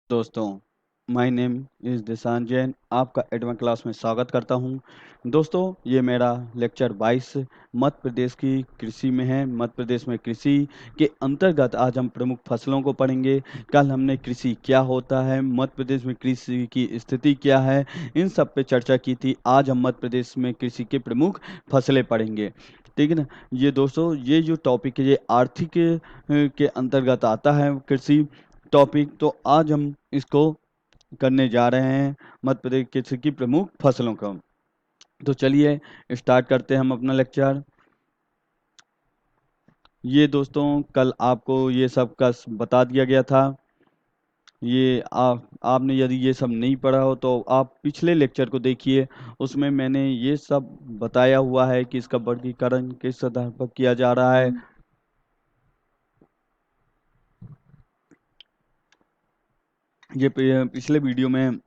दोस्तों, my name is दिशान Jain. आपका advance class में स्वागत करता हूं। दोस्तों, ये मेरा लेक्चर 22 मध्य प्रदेश की कृषि में है। मध्य प्रदेश में कृषि के अंतर्गत आज हम प्रमुख फसलों को पढ़ेंगे। कल हमने कृषि क्या होता है, मध्य प्रदेश में कृषि की स्थिति क्या है, इन सब पे चर्चा की थी। आज हम मध्य प्रदेश में कृषि के प्रमुख फसलें पढ़ेंगे। ठीक है ना? ये दोस्तों, ये जो टॉपिक है ये आर्थिक के अंतर्गत आता है कृषि टॉपिक। तो आज हम इसको करने जा रहे हैं मध्य प्रदेश कृषि की प्रमुख फसलों का। तो चलिए स्टार्ट करते हैं हम अपना लेक्चर। ये दोस्तों, कल आपको ये सब का बता दिया गया था। ये आपने यदि ये सब नहीं पढ़ा हो तो आप पिछले लेक्चर को देखिए। उसमें मैंने ये सब बताया हुआ है कि इसका वर्गीकरण किस आधार पर किया जा रहा है। ये पिछले वीडियो में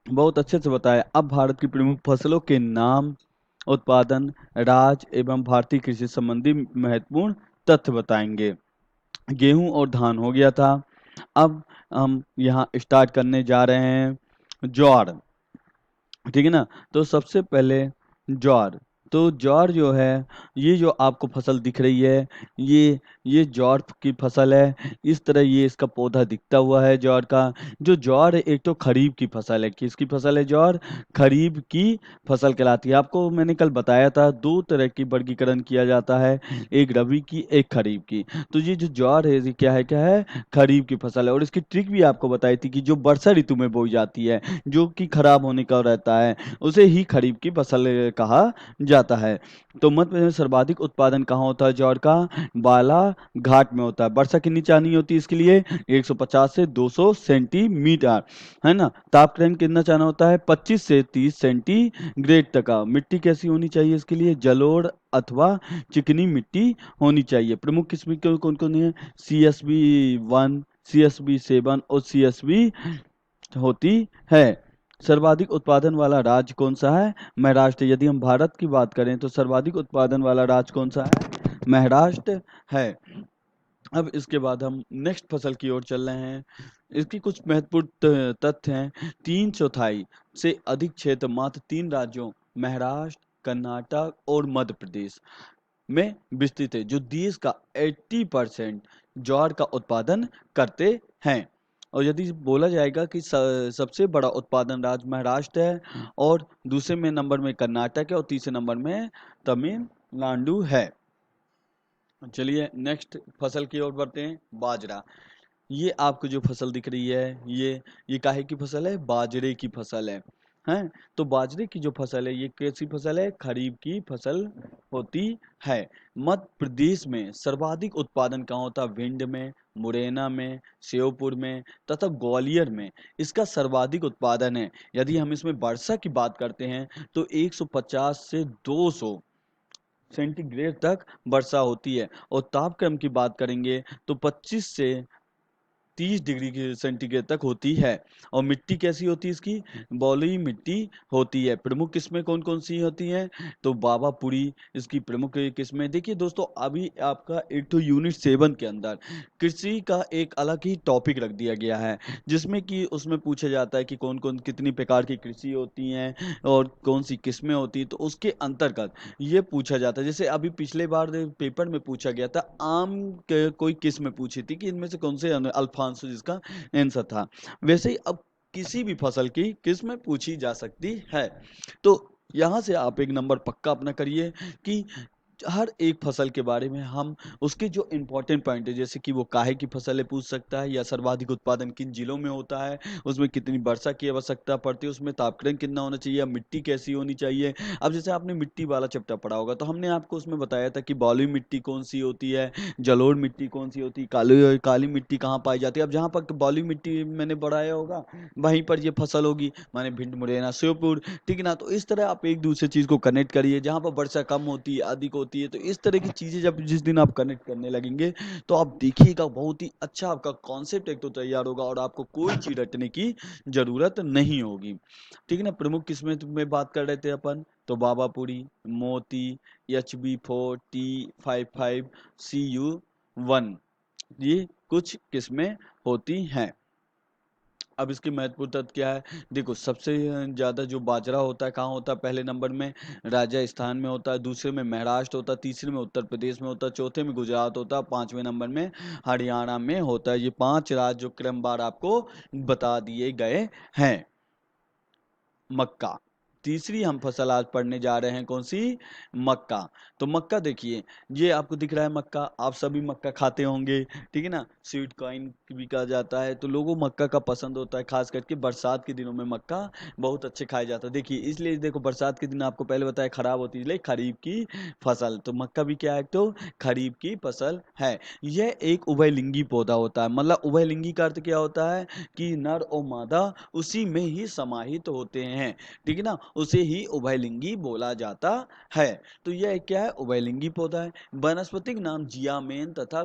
बहुत अच्छे से बताया। अब भारत की प्रमुख फसलों के नाम, उत्पादन, राज्य एवं भारतीय कृषि संबंधी महत्वपूर्ण तथ्य बताएंगे। गेहूं और धान हो गया था। अब हम यहाँ स्टार्ट करने जा रहे हैं ज्वार। ठीक है ना? तो सबसे पहले ज्वार। तो ज्वार जो है, ये जो आपको फसल दिख रही है, ये ज्वार की फसल है। इस तरह ये इसका पौधा दिखता हुआ है ज्वार का। जो ज्वार है एक तो खरीफ की फसल है। किसकी फसल है ज्वार? खरीफ की फसल कहलाती है। आपको मैंने कल बताया था दो तरह की वर्गीकरण किया जाता है, एक रबी की, एक खरीफ की। तो ये जो ज्वार है ये क्या है खरीफ की फसल है। और इसकी ट्रिक भी आपको बताई थी कि जो वर्षा ऋतु में बोई जाती है, जो कि खराब होने का रहता है, उसे ही खरीफ की फसल कहा जाता है। तो मध्य प्रदेश में सर्वाधिक उत्पादन कहाँ होता है ज्वार का? बालाघाट में होता है। वर्षा कितनी चाहिए होती है इसके लिए? 150 से 200 सेंटीमीटर, है ना? तापक्रम कितना चाहना होता है? 25 से 30 सेंटीग्रेड तक का। मिट्टी कैसी होनी चाहिए इसके लिए? जलोढ़ अथवा चिकनी मिट्टी होनी चाहिए। प्रमुख किस्म कौन कौन है? CSB 1, CSB 7 और CSB होती है। सर्वाधिक उत्पादन वाला राज्य कौन सा है? महाराष्ट्र। यदि हम भारत की बात करें तो सर्वाधिक उत्पादन वाला राज्य कौन सा है? महाराष्ट्र है। अब इसके बाद हम नेक्स्ट फसल की ओर चल रहे हैं। इसकी कुछ महत्वपूर्ण तथ्य हैं। 3/4 से अधिक क्षेत्र मात्र 3 राज्यों महाराष्ट्र, कर्नाटक और मध्य प्रदेश में विस्तृत है, जो देश का 80% ज्वार का उत्पादन करते हैं। और यदि बोला जाएगा कि सबसे बड़ा उत्पादन राज्य महाराष्ट्र है, और दूसरे में नंबर में कर्नाटक है, और तीसरे नंबर में तमिलनाडु है। चलिए नेक्स्ट फसल की ओर बढ़ते हैं। बाजरा। ये आपको जो फसल दिख रही है, ये काहे की फसल है? बाजरे की फसल है। हैं? तो बाजरे की जो फसल है ये कैसी फसल है? खरीफ की फसल होती है। मध्य प्रदेश में सर्वाधिक उत्पादन कहाँ होता है? भिंड में, मुरैना में, श्योपुर में तथा ग्वालियर में इसका सर्वाधिक उत्पादन है। यदि हम इसमें वर्षा की बात करते हैं तो 150 से 200 सेंटीग्रेड तक वर्षा होती है। और तापक्रम की बात करेंगे तो 25 से 30 डिग्री की सेंटीग्रेड तक होती है। और मिट्टी कैसी होती है इसकी? बलुई मिट्टी होती है। प्रमुख किस्में कौन कौन सी होती हैं? तो बाबापुरी इसकी प्रमुख किस्में। देखिए दोस्तों, अभी आपका एक तो यूनिट 7 के अंदर कृषि का एक अलग ही टॉपिक रख दिया गया है, जिसमें कि उसमें पूछा जाता है कि कौन कौन कितनी प्रकार की कृषि होती हैं और कौन सी किस्में होती हैं। तो उसके अंतर्गत ये पूछा जाता है। जैसे अभी पिछले बार पेपर में पूछा गया था, आम के कोई किस्म पूछी थी कि इनमें से कौन से अल्फांसो जिसका आंसर था। वैसे ही अब किसी भी फसल की किस्म पूछी जा सकती है। तो यहाँ से आप एक नंबर पक्का अपना करिए कि हर एक फसल के बारे में हम उसके जो इम्पोर्टेंट पॉइंट है, जैसे कि वो काहे की फसल है पूछ सकता है, या सर्वाधिक उत्पादन किन जिलों में होता है, उसमें कितनी वर्षा की आवश्यकता पड़ती है, उसमें तापक्रम कितना होना चाहिए, या मिट्टी कैसी होनी चाहिए। अब जैसे आपने मिट्टी वाला चैप्टर पढ़ा होगा तो हमने आपको उसमें बताया था कि बलुई मिट्टी कौन सी होती है, जलोढ़ मिट्टी कौन सी होती है, काली काली मिट्टी कहाँ पाई जाती है। अब जहाँ पर बलुई मिट्टी मैंने बढ़ाया होगा वहीं पर ये फसल होगी, माने भिंड, मुरैना, श्योपुर। ठीक है ना? तो इस तरह आप एक दूसरे चीज को कनेक्ट करिए। जहाँ पर वर्षा कम होती है, अधिक होती है, तो इस तरह की चीजें जब जिस दिन आप कनेक्ट करने लगेंगे तो आप देखिएगा बहुत ही अच्छा आपका कॉन्सेप्ट एक तो तैयार होगा, और आपको कोई चीज रटने की जरूरत नहीं होगी। ठीक है ना? प्रमुख किस्में में बात कर रहे थे अपन, तो बाबापुरी, मोती, HB4, T55, CU1, ये कुछ किस्में होती हैं। अब इसकी महत्वपूर्ण तथ्य क्या है? देखो, सबसे ज़्यादा जो बाजरा होता है कहाँ होता है? पहले नंबर में राजस्थान में होता है, दूसरे में महाराष्ट्र होता है, तीसरे में उत्तर प्रदेश में होता है, चौथे में गुजरात होता है, पाँचवें नंबर में हरियाणा में होता है। ये 5 राज्य जो क्रमवार आपको बता दिए गए हैं। मक्का। तीसरी हम फसल आज पढ़ने जा रहे हैं, कौन सी? मक्का। तो मक्का देखिए, ये आपको दिख रहा है मक्का, आप सभी मक्का खाते होंगे, ठीक है ना? स्वीट कॉर्न भी कहा जाता है। तो लोगों को मक्का का पसंद होता है, खास करके बरसात के दिनों में मक्का बहुत अच्छे खाया जाता है। देखिए, इसलिए देखो, बरसात के दिन आपको पहले बताया खराब होती है, इसलिए खरीफ की फसल। तो मक्का भी क्या है? तो खरीफ की फसल है। यह एक उभयलिंगी पौधा होता है। मतलब उभयलिंगी का अर्थ क्या होता है? कि नर और मादा उसी में ही समाहित होते हैं, ठीक है ना? उसे ही उभयलिंगी बोला जाता है। तो यह क्या है? उभयलिंगी पौधा है। वानस्पतिक नाम जियामेन तथा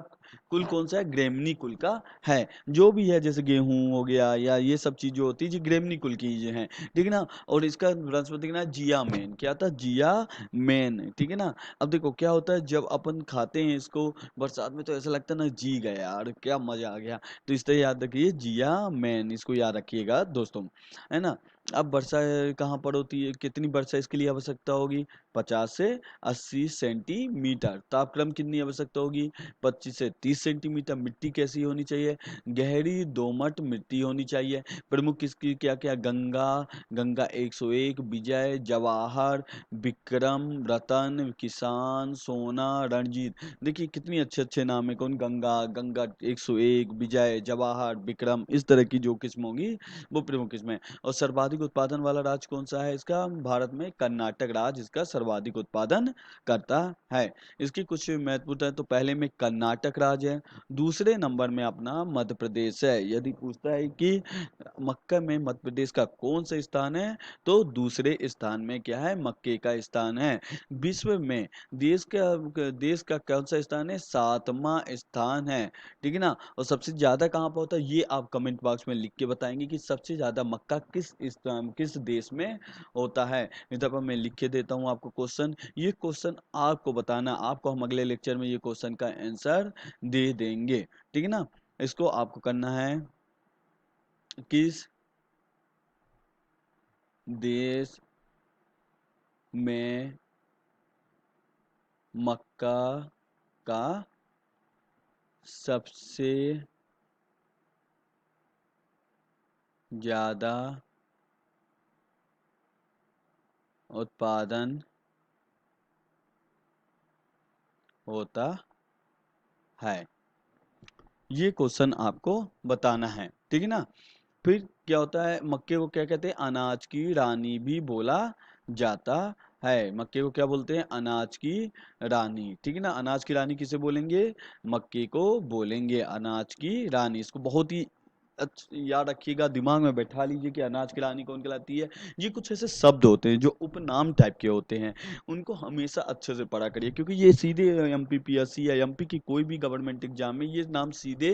कुल कौन सा है? ग्रेमनी कुल का है। जो भी है, जैसे गेहूं हो गया या ये सब चीजें होती है, जो ग्रेमनी कुल की ये हैं, ठीक है ना? और इसका वानस्पतिक नाम जियामेन, क्या था? जियामेन, ठीक है ना? अब देखो क्या होता है, जब अपन खाते हैं इसको बरसात में, तो ऐसा लगता है ना, जी गया यार, क्या मजा आ गया। तो इस तरह याद रखिए, जियामेन, इसको याद रखिएगा दोस्तों, है ना? अब वर्षा कहाँ पर होती है? कितनी वर्षा इसके लिए आवश्यकता होगी? 50 से 80 सेंटीमीटर। तापक्रम कितनी आवश्यकता होगी? 25 से 30 सेंटीमीटर। मिट्टी कैसी होनी चाहिए? गहरी दोमट मिट्टी होनी चाहिए। प्रमुख किसकी क्या क्या? गंगा, गंगा 101, विजय, जवाहर, विक्रम, रतन, किसान, सोना, रणजीत। देखिए कितनी अच्छे अच्छे नाम है। कौन? गंगा, गंगा 101, विजय, जवाहर, विक्रम, इस तरह की जो किस्म होगी वो प्रमुख किस्म है। और सर्वाधिक उत्पादन वाला राज्य कौन सा है इसका? भारत में कर्नाटक राज्य इसका सर्वाधिक उत्पादन करता है। इसकी कुछ महत्वपूर्ण है। तो पहले में कर्नाटक राज्य है, दूसरे नंबर में अपना मध्य प्रदेश है। यदि पूछता है कि मक्का में मध्य प्रदेश का कौन सा स्थान है, तो दूसरे स्थान में क्या है? मक्के का स्थान है। विश्व में देश का कौन सा स्थान है? 7वां स्थान है, ठीक है ना? और सबसे ज्यादा कहाँ पर होता है, ये आप कमेंट बॉक्स में लिख के बताएंगे कि सबसे ज्यादा मक्का किस देश में होता है। इधर पर मैं लिख के देता हूँ आपको क्वेश्चन। ये क्वेश्चन आपको बताना, आपको हम अगले लेक्चर में ये क्वेश्चन का आंसर दे देंगे, ठीक है ना? इसको आपको करना है, किस देश में मक्का का सबसे ज्यादा उत्पादन होता है? ये क्वेश्चन आपको बताना है, ठीक है ना? फिर क्या होता है? मक्के को क्या कहते हैं? अनाज की रानी भी बोला जाता है। मक्के को क्या बोलते हैं? अनाज की रानी, ठीक है ना? अनाज की रानी किसे बोलेंगे? मक्के को बोलेंगे अनाज की रानी। इसको बहुत ही याद रखिएगा, दिमाग में बैठा लीजिए कि अनाज की रानी कौन कहलाती है। ये कुछ ऐसे शब्द होते हैं जो उपनाम टाइप के होते हैं, उनको हमेशा अच्छे से पढ़ा करिए, क्योंकि ये सीधे एमपीपीएससी या एमपी की कोई भी गवर्नमेंट एग्जाम में ये नाम सीधे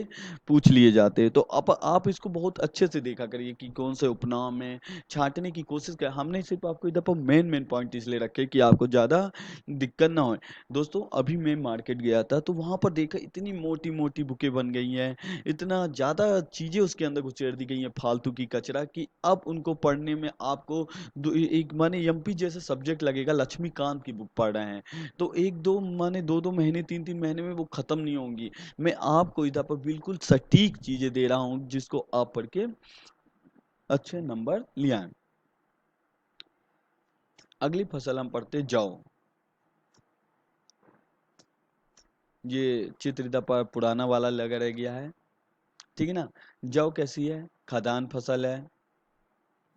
पूछ लिए जाते हैं। तो आप इसको बहुत अच्छे से देखा करिए कि कौन से उपनाम है, छांटने की कोशिश कर। हमने सिर्फ आपको इधर पर मेन मेन पॉइंट इसलिए रखे कि आपको ज़्यादा दिक्कत ना हो। दोस्तों, अभी मैं मार्केट गया था, तो वहाँ पर देखा इतनी मोटी मोटी बुकें बन गई हैं, इतना ज़्यादा चीज़ें उसके अंदर उछेड़ दी गई हैं फालतू की कचरा, कि अब उनको पढ़ने में आपको एक माने एमपी जैसे सब्जेक्ट लगेगा। लक्ष्मीकांत की बुक पढ़ रहे हैं तो एक दो माने 2-2 महीने 3-3 महीने में वो खत्म नहीं होंगी। मैं आपको इधर पर बिल्कुल सटीक चीजें दे रहा हूं, जिसको आप पढ़ के अच्छे नंबर ले आए। अगली फसल हम पढ़ते जौ। ये चित्र इधर पर पुराना वाला लगा रह गया है, ठीक है ना? जौ कैसी है? खदान फसल है,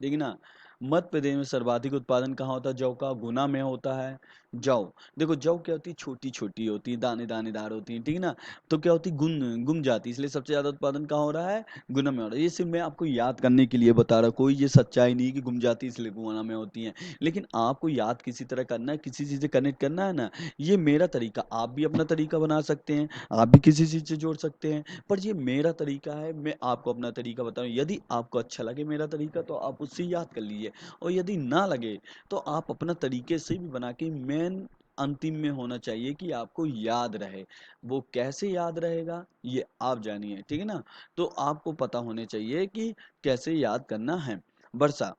ठीक है ना? मध्य प्रदेश में सर्वाधिक उत्पादन कहाँ होता है? जौ का गुना में होता है। जौ, देखो जौ क्या होती है? छोटी छोटी होती है, दाने दानेदार होती है, ठीक है ना? तो क्या होती है? गुम जाती है, इसलिए सबसे ज्यादा उत्पादन कहाँ हो रहा है? गुना में हो रहा है। ये सिर्फ मैं आपको याद करने के लिए बता रहा हूँ, कोई ये सच्चाई नहीं कि गुम जाती है इसलिए गुना में होती है। लेकिन आपको याद किसी तरह करना है, किसी चीज से कनेक्ट करना है ना। ये मेरा तरीका, आप भी अपना तरीका बना सकते हैं, आप भी किसी चीज से जोड़ सकते हैं, पर ये मेरा तरीका है, मैं आपको अपना तरीका बताऊं। यदि आपको अच्छा लगे मेरा तरीका, तो आप उससे याद कर लीजिए, और यदि ना लगे तो आप अपना तरीके से भी बना के मेन अंतिम में होना चाहिए कि आपको याद रहे। वो कैसे याद रहेगा ये आप जानिए, ठीक है ना। तो आपको पता होने चाहिए कि कैसे याद करना है। वर्षा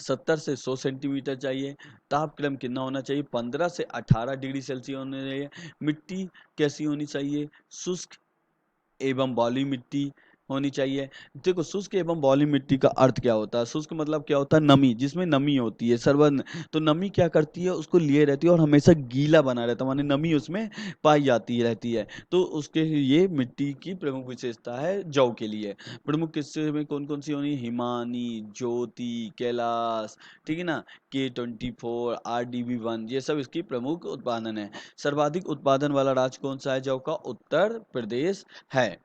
70 से 100 सेंटीमीटर चाहिए। तापक्रम कितना होना चाहिए? 15 से 18 डिग्री सेल्सियस होना चाहिए। मिट्टी कैसी होनी चाहिए? शुष्क एवं बलुई मिट्टी होनी चाहिए। देखो, शुष्क एवं बलुई मिट्टी का अर्थ क्या होता है? शुष्क मतलब क्या होता है? नमी, जिसमें नमी होती है सर्वन। तो नमी क्या करती है? उसको लिए रहती है और हमेशा गीला बना रहता है, माने नमी उसमें पाई जाती रहती है। तो उसके ये मिट्टी की प्रमुख विशेषता है जौ के लिए। प्रमुख किस्से में कौन कौन सी होनी? हिमानी, ज्योति, कैलाश, ठीक है ना, K24, RDB1, ये सब इसकी प्रमुख उत्पादन है। सर्वाधिक उत्पादन वाला राज्य कौन सा है जौ का? उत्तर प्रदेश है।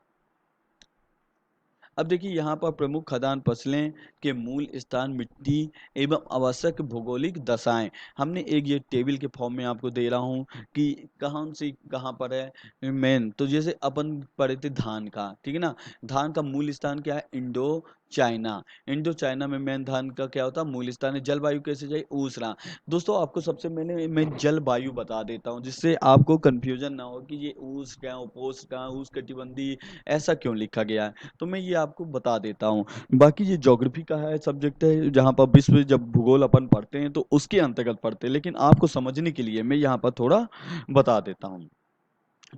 अब देखिए, यहाँ पर प्रमुख खदान फसलें के मूल स्थान, मिट्टी एवं आवश्यक भौगोलिक दशाएं हमने एक ये टेबल के फॉर्म में आपको दे रहा हूँ कि कहाँ से कहाँ पर है मेन। तो जैसे अपन पढ़े थे धान का, ठीक है ना। धान का मूल स्थान क्या है? Indo China. इंडो चाइना में मेन धान का क्या होता है? मूल स्थान है। जलवायु कैसे जाए? उष्ण। दोस्तों, आपको सबसे पहले मैं जलवायु बता देता हूँ, जिससे आपको कंफ्यूजन ना हो कि ये उष्ण क्या, उपोष्ण क्या, उष्णकटिबंधीय ऐसा क्यों लिखा गया है। तो मैं ये आपको बता देता हूँ। बाकी ये ज्योग्राफी का है सब्जेक्ट है, जहाँ पर विश्व जब भूगोल अपन पढ़ते हैं तो उसके अंतर्गत पढ़ते हैं, लेकिन आपको समझने के लिए मैं यहाँ पर थोड़ा बता देता हूँ।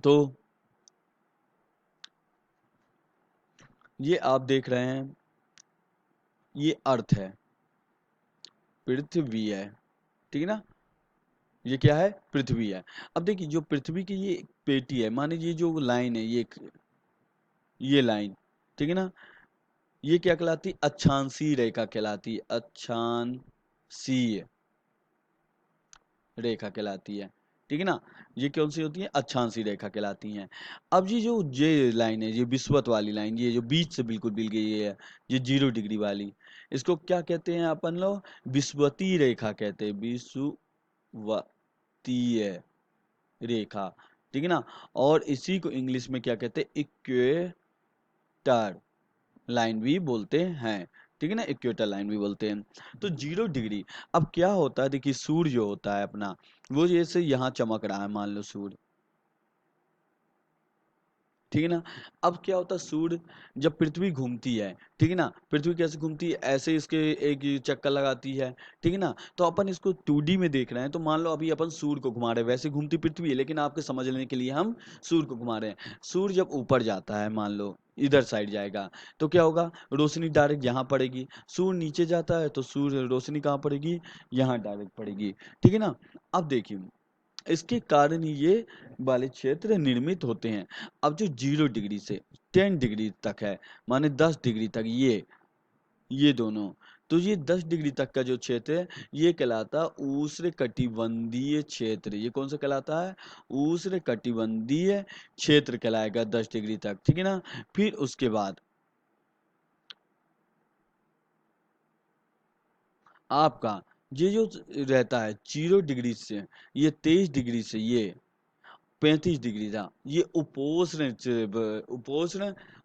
तो ये आप देख रहे हैं, ये अर्थ है, पृथ्वी है, ठीक है ना। ये क्या है? पृथ्वी है। अब देखिए, जो पृथ्वी की ये पेटी है, माने ये जो लाइन है, ये लाइन, ठीक है ना, ये क्या कहलाती? अक्षांशीय रेखा कहलाती है। अक्षांशीय रेखा कहलाती है, ठीक है ना। ये कौन सी होती है? अक्षांशीय रेखा कहलाती हैं। अब ये लाइन है, ये विषुवत वाली लाइन, ये जो बीच से बिल्कुल मिल गई है, ये 0 डिग्री वाली, इसको क्या कहते हैं अपन लोग? विषुवतीय रेखा कहते हैं। विषुवतीय रेखा, ठीक है ना। और इसी को इंग्लिश में क्या कहते हैं? इक्वेटर लाइन भी बोलते हैं, ठीक है ना, इक्वेटर लाइन भी बोलते हैं। तो 0 डिग्री, अब क्या होता है? देखिए, सूर्य जो होता है अपना, वो जैसे यहाँ चमक रहा है, मान लो सूर्य, ठीक है ना। अब क्या होता है? सूर्य जब पृथ्वी घूमती है, ठीक है ना, पृथ्वी कैसे घूमती है? ऐसे इसके एक ये चक्कर लगाती है, ठीक है ना। तो अपन इसको 2D में देख रहे हैं, तो मान लो अभी अपन सूर्य को घुमा रहे हैं, वैसे घूमती पृथ्वी है, लेकिन आपके समझ लेने के लिए हम सूर्य को घुमा रहे हैं। सूर्य जब ऊपर जाता है, मान लो इधर साइड जाएगा, तो क्या होगा? रोशनी डायरेक्ट यहाँ पड़ेगी। सूर्य नीचे जाता है तो सूर्य रोशनी कहाँ पड़ेगी? यहाँ डायरेक्ट पड़ेगी, ठीक है ना। अब देखिए, इसके कारण ही ये वाले क्षेत्र निर्मित होते हैं। अब जो 0 डिग्री से 10 डिग्री तक है, माने 10 डिग्री तक, ये दोनों, तो ये 10 डिग्री तक का जो क्षेत्र है, ये कहलाता है उष्ण कटिबंधीय क्षेत्र। ये कौन सा कहलाता है? उष्ण कटिबंधीय क्षेत्र कहलाएगा 10 डिग्री तक, ठीक है ना। फिर उसके बाद आपका ये जो रहता है 0 डिग्री से, ये 23 डिग्री से, ये 35 डिग्री था, ये उपोष्ण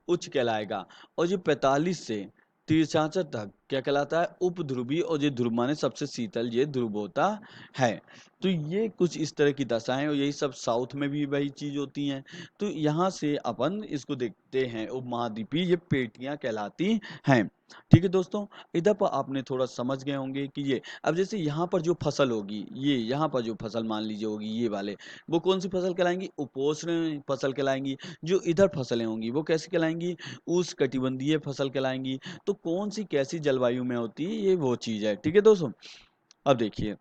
उच्च कहलाएगा। और ये 45 से 63 तक क्या कहलाता है? उप ध्रुवीय। और ये ध्रुव माने सबसे शीतल ये ध्रुव होता है। तो ये कुछ इस तरह की दशाएं, और यही सब साउथ में भी वही चीज होती हैं। तो यहाँ से अपन इसको देखते हैं, उपमहाद्वीपीय ये पेटियां कहलाती हैं, ठीक है दोस्तों। इधर पर आपने थोड़ा समझ गए होंगे कि ये, अब जैसे यहाँ पर जो फसल होगी, ये यहाँ पर जो फसल मान लीजिए होगी, ये वाले, वो कौन सी फसल कहलाएंगी? उपोष्ण फसल कहलाएंगी। जो इधर फसलें होंगी वो कैसी कहलाएंगी? उष्णकटिबंधीय फसल कहलाएंगी। तो कौन सी कैसी जलवायु में होती है, ये वो चीज है, ठीक है दोस्तों। अब देखिए,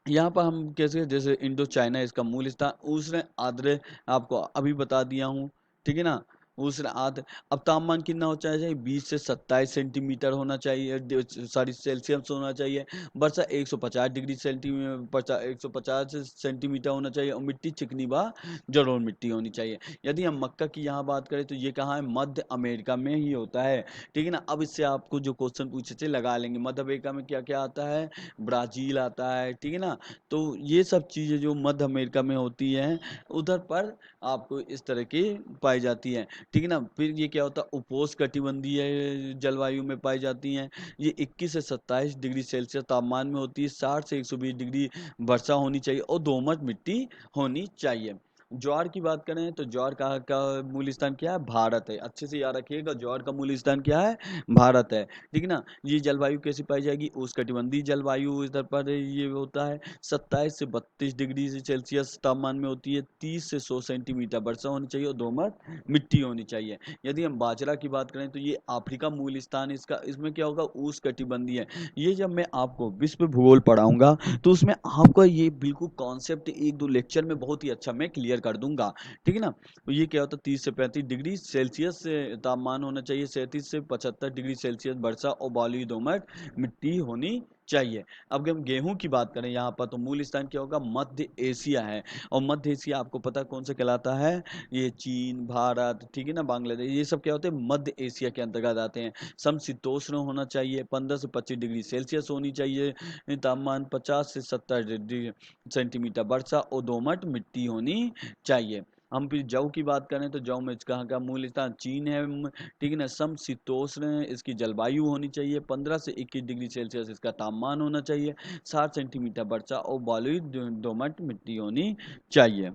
यहाँ पर हम कैसे, जैसे इंडो चाइना इसका मूल स्थान, उष्ण आर्द्र आपको अभी बता दिया हूँ, ठीक है ना। उष्ण आर्द्र। अब तापमान कितना होना चाहिए? 20 से 27 सेंटीमीटर होना चाहिए, सॉरी सेल्सियस होना चाहिए। वर्षा 150 डिग्री सेंटीमीटर 150 सेंटीमीटर होना चाहिए। और मिट्टी चिकनी व जलोढ़ मिट्टी होनी चाहिए। यदि हम मक्का की यहाँ बात करें तो ये कहाँ है? मध्य अमेरिका में ही होता है, ठीक है ना। अब इससे आपको जो क्वेश्चन पूछे थे लगा लेंगे। मध्य अमेरिका में क्या क्या आता है? ब्राजील आता है, ठीक है ना। तो ये सब चीज़ें जो मध्य अमेरिका में होती हैं, उधर पर आपको इस तरह की पाई जाती हैं। ठीक है ना। फिर ये क्या होता है, उपोष्णकटिबंधीय जलवायु में पाई जाती हैं। ये 21 से 27 डिग्री सेल्सियस तापमान में होती है। 60 से 120 डिग्री वर्षा होनी चाहिए और दोमट मिट्टी होनी चाहिए। ज्वार की बात करें तो ज्वार का मूल स्थान क्या है, भारत है। अच्छे से याद रखिएगा, ज्वार का मूल स्थान क्या है, भारत है। ठीक है ना। ये जलवायु कैसी पाई जाएगी, उष्णकटिबंधीय जलवायु इधर पर ये होता है। 27 से 32 डिग्री सेल्सियस तापमान में होती है। 30 से 100 सेंटीमीटर वर्षा होनी चाहिए और दोमट मिट्टी होनी चाहिए। यदि हम बाजरा की बात करें तो ये अफ्रीका मूल स्थान इसका। इसमें क्या होगा, उष्णकटिबंधीय है। ये जब मैं आपको विश्व भूगोल पढ़ाऊंगा तो उसमें आपको ये बिल्कुल कॉन्सेप्ट एक दो लेक्चर में बहुत ही अच्छा मैं क्लियर कर दूंगा। ठीक है ना। तो ये क्या होता है, 30 से 35 डिग्री सेल्सियस से तापमान होना चाहिए। 37 से 75 डिग्री सेल्सियस वर्षा और बालुई दोमट मिट्टी होनी चाहिए। अब हम गेहूं की बात करें यहाँ पर तो मूल स्थान क्या होगा, मध्य एशिया है। और मध्य एशिया आपको पता कौन सा कहलाता है, ये चीन, भारत, ठीक है ना, बांग्लादेश, ये सब क्या होते हैं, मध्य एशिया के अंतर्गत आते हैं। समशीतोष्ण होना चाहिए। 15 से 25 डिग्री सेल्सियस होनी चाहिए तापमान। 50 से 70 डिग्री सेंटीमीटर वर्षा और दोमट मिट्टी होनी चाहिए। हम फिर जौ की बात करें तो जौ में कहाँ का मूल स्थान, चीन है। ठीक है ना। समशीतोष्ण इसकी जलवायु होनी चाहिए। 15 से 21 डिग्री सेल्सियस इसका तापमान होना चाहिए। 60 सेंटीमीटर वर्षा और बालुई दोमट मिट्टी होनी चाहिए।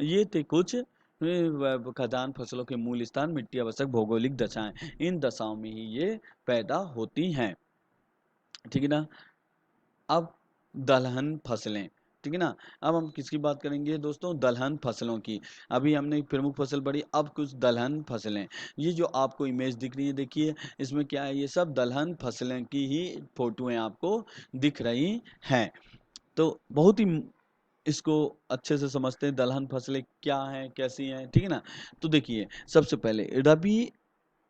ये थे कुछ खदान फसलों के मूल स्थान, मिट्टी आवश्यक भौगोलिक दशाएं। इन दशाओं में ही ये पैदा होती हैं। ठीक है ना। अब दलहन फसलें, ठीक है ना। अब हम किसकी बात करेंगे दोस्तों, दलहन फसलों की। अभी हमने प्रमुख फसल पढ़ी, अब कुछ दलहन फसलें। ये जो आपको इमेज दिख रही है, देखिए इसमें क्या है, ये सब दलहन फसलें की ही फोटोएं आपको दिख रही हैं। तो बहुत ही इसको अच्छे से समझते हैं, दलहन फसलें क्या हैं, कैसी हैं। ठीक है ना। तो देखिए सबसे पहले रबी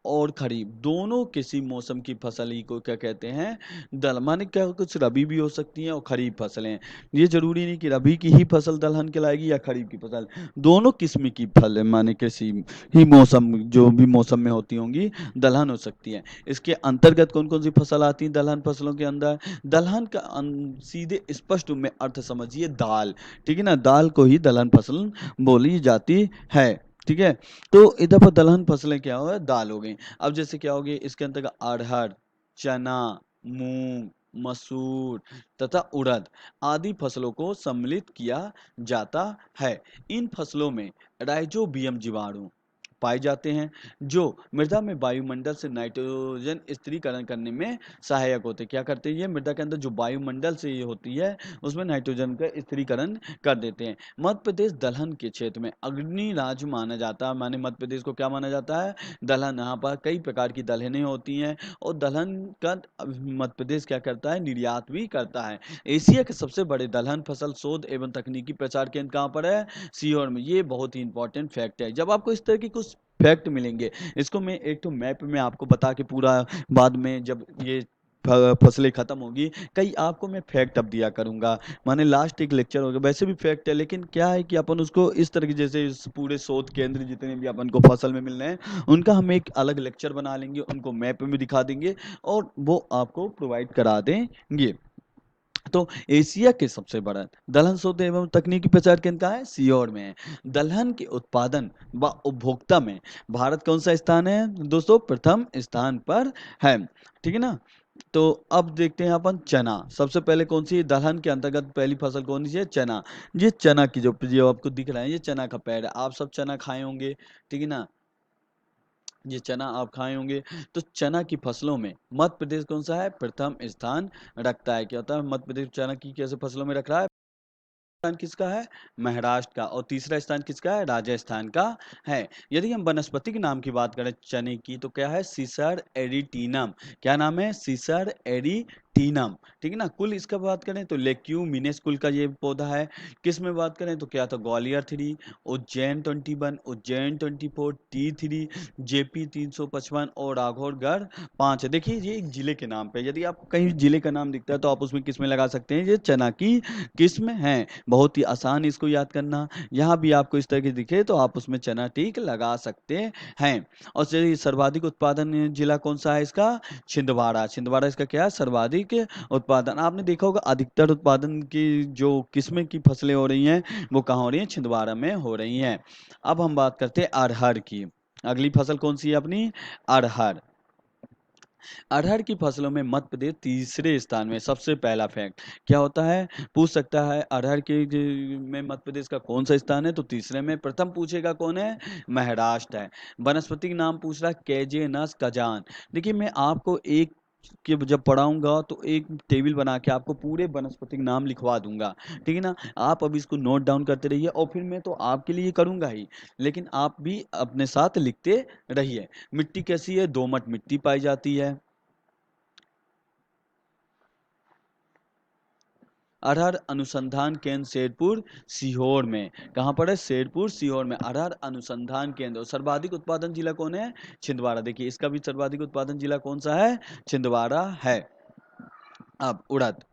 और खरीफ दोनों किसी मौसम की फसल ही को क्या कहते हैं, दल माने क्या, कुछ रबी भी हो सकती हैं और खरीफ फसलें। ये जरूरी नहीं कि रबी की ही फसल दलहन कहलाएगी या खरीफ की फसल। दोनों किस्म की फल माने किसी ही मौसम, जो भी मौसम में होती होंगी, दलहन हो सकती है। इसके अंतर्गत कौन कौन सी फसल आती है दलहन फसलों के अंदर, दलहन का सीधे स्पष्ट रूप में अर्थ समझिए, दाल। ठीक है ना, दाल को ही दलहन फसल बोली जाती है। ठीक है। तो इधर पर दलहन फसलें क्या हो, दाल हो गई। अब जैसे क्या होगी, इसके अंतर्गत अरहर, चना, मूंग, मसूर तथा उड़द आदि फसलों को सम्मिलित किया जाता है। इन फसलों में राइजोबियम जीवाणु पाए जाते हैं, जो मृदा में वायुमंडल से नाइट्रोजन स्थिरीकरण करने में सहायक होते हैं। क्या करते हैं, ये मृदा के अंदर जो वायुमंडल से ये होती है उसमें नाइट्रोजन का स्थिरीकरण कर देते हैं। मध्य प्रदेश दलहन के क्षेत्र में अग्रणी राज्य माना जाता है। माने मध्य प्रदेश को क्या माना जाता है, दलहन। यहाँ पर कई प्रकार की दलहनें होती हैं और दलहन का मध्य प्रदेश क्या करता है, निर्यात भी करता है। एशिया के सबसे बड़े दलहन फसल शोध एवं तकनीकी प्रचार केंद्र कहाँ पर है, सीहोर में। ये बहुत ही इंपॉर्टेंट फैक्ट है। जब आपको इस तरह की कुछ फैक्ट मिलेंगे, इसको मैं एक तो मैप में आपको बता के पूरा, बाद में जब ये फसलें खत्म होगी, कई आपको मैं फैक्ट अब दिया करूंगा। माने लास्ट एक लेक्चर होगा, वैसे भी फैक्ट है, लेकिन क्या है कि अपन उसको इस तरह की, जैसे इस पूरे शोध केंद्र जितने भी अपन को फसल में मिल रहे हैं, उनका हम एक अलग लेक्चर बना लेंगे, उनको मैप में दिखा देंगे और वो आपको प्रोवाइड करा देंगे। तो एशिया के सबसे बड़ा दलहन शोध एवं तकनीकी प्रचार केंद्र कहाँ है, सीहोर में है। दलहन के उत्पादन व उपभोक्ता में भारत कौन सा स्थान है दोस्तों, प्रथम स्थान पर है। ठीक है ना। तो अब देखते हैं अपन चना। सबसे पहले कौन सी दलहन के अंतर्गत पहली फसल कौन सी है, चना। ये चना की जो आपको दिख रहा है, ये चना का पेड़ है। आप सब चना खाए होंगे, ठीक है ना, ये चना आप खाए होंगे। तो चना की फसलों में मध्य प्रदेश कौन सा है, प्रथम स्थान रखता है। क्या होता है, मध्य प्रदेश चना की कैसे फसलों में रख रहा है, स्थान किसका है, महाराष्ट्र का। और तीसरा स्थान किसका है, राजस्थान का है। यदि हम वनस्पति के नाम की बात करें चने की, तो क्या है, सीसर एरिटीनम। क्या नाम है, सीसर एरिटीनम। ठीक है ना। कुल इसका बात करें तो लेक्यूमिनेस कुल का ये पौधा है। किस में बात करें तो क्या था, ग्वालियर 3, उज्जैन 21, उज्जैन 24, T3, JP 355 और राघौरगढ़ 5 है। देखिए ये एक जिले के नाम पे, यदि आपको कहीं जिले का नाम दिखता है तो आप उसमें किस में लगा सकते हैं, ये चना की किस्म है। बहुत ही आसान इसको याद करना। यहाँ भी आपको इस तरह की दिखे तो आप उसमें चना टिक लगा सकते हैं। और चलिए सर्वाधिक उत्पादन जिला कौन सा है इसका, छिंदवाड़ा। छिंदवाड़ा इसका क्या है, सर्वाधिक उत्पादन। आपने देखा होगा अधिकतर उत्पादन की जो किस्में की फसलें हो रही हैं वो कहाँ हो रही हैं, छिंदवाड़ा में हो रही हैं। अब हम बात करते हैं अरहर की। अगली फसल कौन सी है अपनी? अरहर। अरहर की फसलों में मध्य प्रदेश तीसरे स्थान में। सबसे पहला फैक्ट क्या होता है, पूछ सकता है अरहर के में मध्य प्रदेश का कौन सा स्थान है, तो तीसरे में। प्रथम पूछेगा कौन है, महाराष्ट्र है। वनस्पति नाम पूछ रहा है, केजेनस कजान। देखिए मैं आपको एक कि जब पढ़ाऊंगा तो एक टेबल बना के आपको पूरे वनस्पति नाम लिखवा दूंगा, ठीक है ना। आप अभी इसको नोट डाउन करते रहिए, और फिर मैं तो आपके लिए करूंगा ही, लेकिन आप भी अपने साथ लिखते रहिए। मिट्टी कैसी है, दोमट मिट्टी पाई जाती है। अरहर अनुसंधान केंद्र शेरपुर सीहोर में। कहाँ पर है, शेरपुर सीहोर में अरहर अनुसंधान केंद्र। और सर्वाधिक उत्पादन जिला कौन है, छिंदवाड़ा। देखिए इसका भी सर्वाधिक उत्पादन जिला कौन सा है, छिंदवाड़ा है। अब उड़द,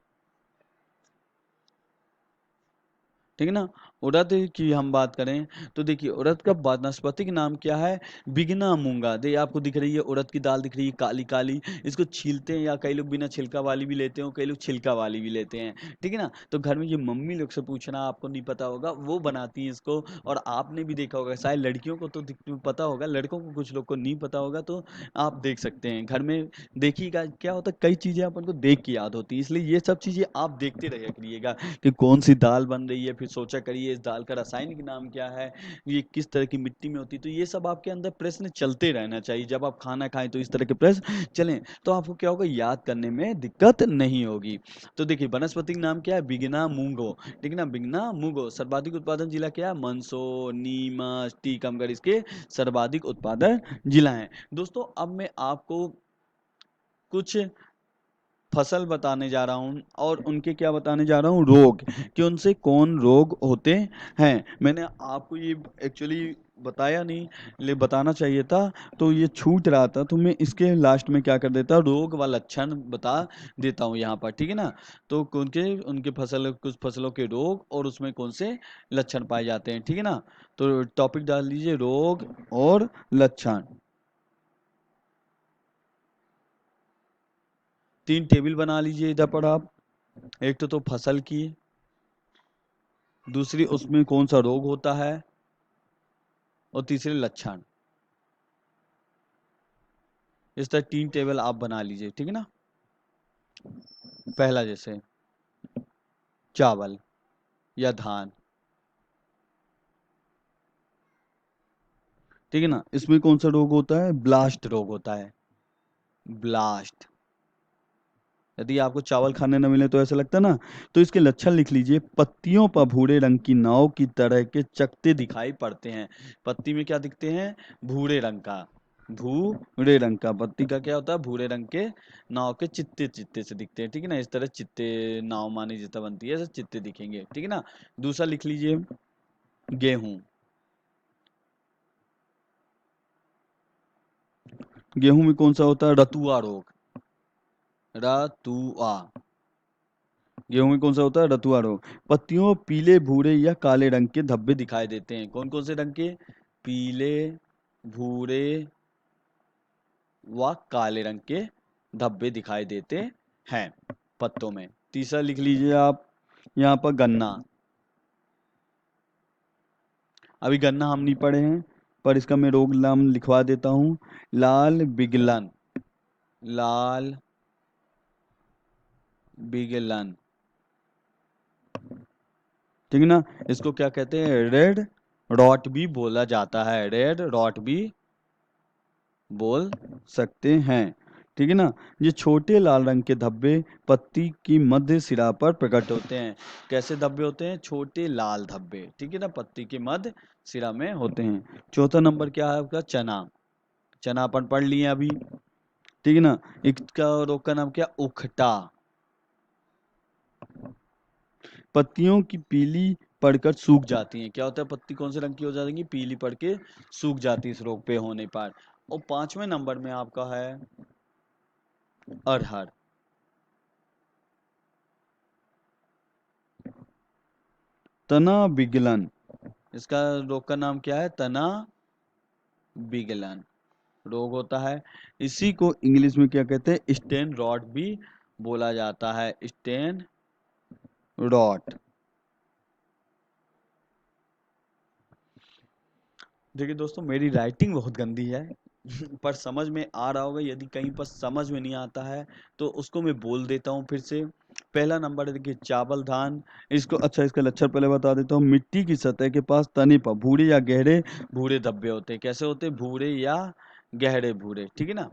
ठीक है ना। उड़द की हम बात करें तो देखिए उड़द का वानस्पतिक नाम क्या है, बिगना मूंगा। दे आपको दिख रही है उड़द की दाल, दिख रही है काली काली। इसको छीलते हैं, या कई लोग बिना छिलका वाली भी लेते हैं, कई लोग छिलका वाली भी लेते हैं, ठीक है ना। तो घर में ये मम्मी लोग से पूछना, आपको नहीं पता होगा, वो बनाती हैं इसको। और आपने भी देखा होगा, शायद लड़कियों को तो पता होगा, लड़कों को कुछ लोग को नहीं पता होगा, तो आप देख सकते हैं घर में। देखिएगा क्या होता है, कई चीजें अपन को देख के याद होती है, इसलिए ये सब चीजें आप देखते रहिए करिएगा कि कौन सी दाल बन रही है। फिर सोचा करिए इस दाल का रासायनिक नाम क्या है, ये किस तरह की मिट्टी में होती है। तो ये सब आपके अंदर प्रश्न चलते रहना चाहिए। जब आप खाना खाएं तो इस तरह के प्रश्न चलें, तो आपको क्या होगा, याद करने में दिक्कत नहीं होगी। तो देखिए वनस्पति नाम क्या है, बिगना मूंगो, ठीक है ना, बिगना मूंगो। सर्वाधिक उत्पादन जिला क्या है, मंदसौर, नीमच, टीकमगढ़ इसके सर्वाधिक उत्पादन जिला है। दोस्तों अब मैं आपको कुछ फसल बताने जा रहा हूँ, और उनके क्या बताने जा रहा हूँ, रोग, कि उनसे कौन रोग होते हैं। मैंने आपको ये एक्चुअली बताया नहीं, ले बताना चाहिए था, तो ये छूट रहा था, तो मैं इसके लास्ट में क्या कर देता, रोग व लक्षण बता देता हूँ यहाँ पर, ठीक है ना। तो कौन के उनके फसल, कुछ फसलों के रोग और उसमें कौन से लक्षण पाए जाते हैं, ठीक है ना। तो टॉपिक डाल लीजिए, रोग और लक्षण। 3 टेबल बना लीजिए इधर पर आप। एक तो फसल की, दूसरी उसमें कौन सा रोग होता है, और तीसरे लक्षण। इस तरह 3 टेबल आप बना लीजिए, ठीक है ना। पहला जैसे चावल या धान, ठीक है ना, इसमें कौन सा रोग होता है, ब्लास्ट रोग होता है, ब्लास्ट। यदि आपको चावल खाने न मिले तो ऐसा लगता है ना। तो इसके लक्षण लिख लीजिए, पत्तियों पर भूरे रंग की नाव की तरह के चकते दिखाई पड़ते हैं। पत्ती में क्या दिखते हैं, भूरे रंग का, भूरे रंग का पत्ती का क्या होता है, भूरे रंग के नाव के चित्ते चित्ते से दिखते हैं, ठीक है ना। इस तरह चित्ते, नाव मानी जितना बनती है ऐसे चित्ते दिखेंगे, ठीक है ना। दूसरा लिख लीजिए, गेहूं। गेहूं में कौन सा होता है, रतुआ रोग, रतुआ। गेहूं में कौन सा होता है, रतुआ रोग। पत्तियों पीले भूरे या काले रंग के धब्बे दिखाई देते हैं। कौन कौन से रंग के, पीले, भूरे व काले रंग के धब्बे दिखाई देते हैं पत्तों में। तीसरा लिख लीजिए आप, यहाँ पर गन्ना। अभी गन्ना हम नहीं पढ़े हैं, पर इसका मैं रोग नाम लिखवा देता हूँ, लाल बिगलन, लाल बिगलन, ठीक है ना। इसको क्या कहते हैं, रेड रॉट भी बोला जाता है, रेड रॉट भी बोल सकते हैं, ठीक है ना। ये छोटे लाल रंग के धब्बे पत्ती की मध्य सिरा पर प्रकट होते हैं। कैसे धब्बे होते हैं, छोटे लाल धब्बे, ठीक है ना, पत्ती के मध्य सिरा में होते हैं। चौथा नंबर क्या है आपका, चना। चना अपन पढ़ लिए अभी, ठीक है ना। इसका रोग का नाम क्या, उखटा। पत्तियों की पीली पड़कर सूख जाती हैं। क्या होता है, पत्ती कौन से रंग की हो जाएंगी, पीली पड़ के सूख जाती है इस रोग पे होने पर। और 5वें नंबर में आपका है अरहर। तना विगलन, इसका रोग का नाम क्या है, तना विगलन रोग होता है। इसी को इंग्लिश में क्या कहते हैं, स्टेन रॉट भी बोला जाता है, स्टेन रॉट। देखिए दोस्तों, मेरी राइटिंग बहुत गंदी है पर समझ में आ रहा होगा। यदि कहीं पर समझ में नहीं आता है तो उसको मैं बोल देता हूँ फिर से। पहला नंबर है, देखिए चावल धान। इसको अच्छा, इसका लक्षण पहले बता देता हूँ। मिट्टी की सतह के पास तने पर भूरे या गहरे भूरे धब्बे होते हैं। कैसे होते हैं? भूरे या गहरे भूरे, ठीक है ना,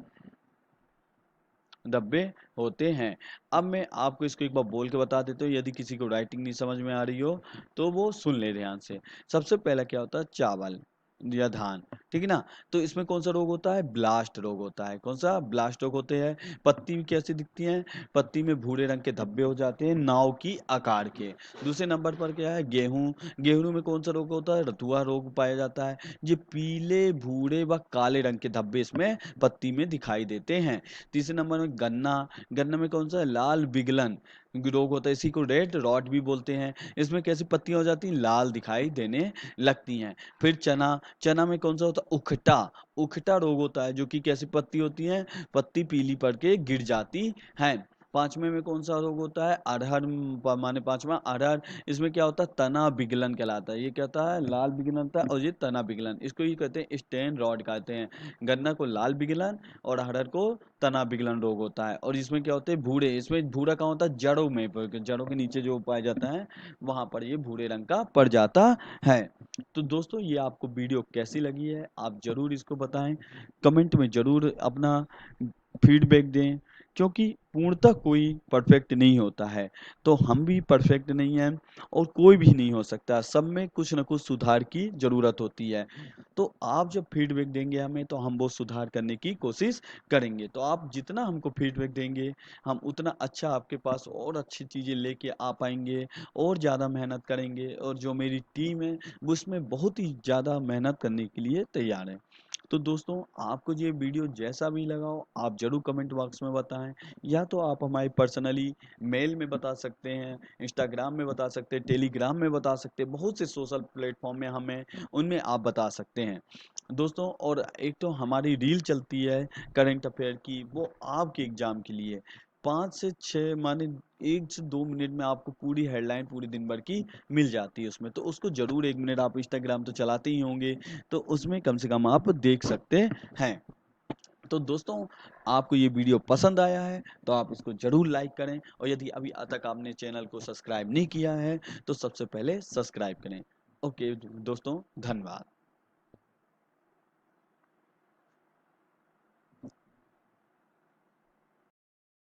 धब्बे होते हैं। अब मैं आपको इसको एक बार बोल के बता देता हूँ, यदि किसी को राइटिंग नहीं समझ में आ रही हो तो वो सुन ले ध्यान से। सबसे पहला क्या होता है? चावल या धान, ठीक है ना। तो इसमें कौन सा रोग होता है? ब्लास्ट रोग होता है। कौन सा? ब्लास्ट रोग होते हैं। पत्ती कैसी दिखती है? पत्ती में भूरे रंग के धब्बे हो जाते हैं, नाव की आकार के। दूसरे नंबर पर क्या है? गेहूं। गेहूं में कौन सा रोग होता है? रतुआ रोग पाया जाता है। ये पीले भूरे व काले रंग के धब्बे इसमें पत्ती में दिखाई देते हैं। तीसरे नंबर में गन्ना। गन्ना में कौन सा? लाल विगलन रोग होता है। इसी को रेड रॉट भी बोलते हैं। इसमें कैसी पत्तियां हो जाती हैं? लाल दिखाई देने लगती हैं। फिर चना। चना में कौन सा होता है? उखटा। उखटा रोग होता है, जो कि कैसी पत्ती होती है? पत्ती पीली पड़ के गिर जाती है। पांचवे में कौन सा रोग होता है? अरहर। माने पांचवा अरहर। इसमें क्या होता है? तना विगलन कहलाता है। ये क्या होता है? लाल विगलन होता है, और ये तना विगलन। इसको ये कहते हैं स्टेन रॉड कहते हैं। गन्ना को लाल विगलन और अरहर को तना विगलन रोग होता है। और इसमें क्या होते हैं? भूरे। इसमें भूरा कहाँ होता है? जड़ों में, जड़ों के नीचे जो पाया जाता है वहां पर ये भूरे रंग का पड़ जाता है। तो दोस्तों, ये आपको वीडियो कैसी लगी है आप जरूर इसको बताएं, कमेंट में जरूर अपना फीडबैक दें। क्योंकि पूर्णतः कोई परफेक्ट नहीं होता है, तो हम भी परफेक्ट नहीं हैं और कोई भी नहीं हो सकता। सब में कुछ न कुछ सुधार की ज़रूरत होती है। तो आप जब फीडबैक देंगे हमें, तो हम वो सुधार करने की कोशिश करेंगे। तो आप जितना हमको फीडबैक देंगे, हम उतना अच्छा आपके पास और अच्छी चीज़ें लेके आ पाएंगे और ज़्यादा मेहनत करेंगे। और जो मेरी टीम है वो उसमें बहुत ही ज़्यादा मेहनत करने के लिए तैयार है। तो दोस्तों, आपको ये वीडियो जैसा भी लगा हो आप ज़रूर कमेंट बॉक्स में बताएं, या तो आप हमारे पर्सनली मेल में बता सकते हैं, इंस्टाग्राम में बता सकते हैं, टेलीग्राम में बता सकते हैं। बहुत से सोशल प्लेटफॉर्म में हमें उनमें आप बता सकते हैं दोस्तों। और एक तो हमारी रील चलती है करंट अफेयर की, वो आपके एग्जाम के लिए 5 से 6 माने 1 से 2 मिनट में आपको पूरी हेडलाइन पूरी दिन भर की मिल जाती है उसमें। तो उसको जरूर 1 मिनट, आप इंस्टाग्राम तो चलाते ही होंगे, तो उसमें कम से कम आप देख सकते हैं। तो दोस्तों, आपको ये वीडियो पसंद आया है तो आप इसको जरूर लाइक करें, और यदि अभी तक आपने चैनल को सब्सक्राइब नहीं किया है तो सबसे पहले सब्सक्राइब करें। ओके दोस्तों, धन्यवाद।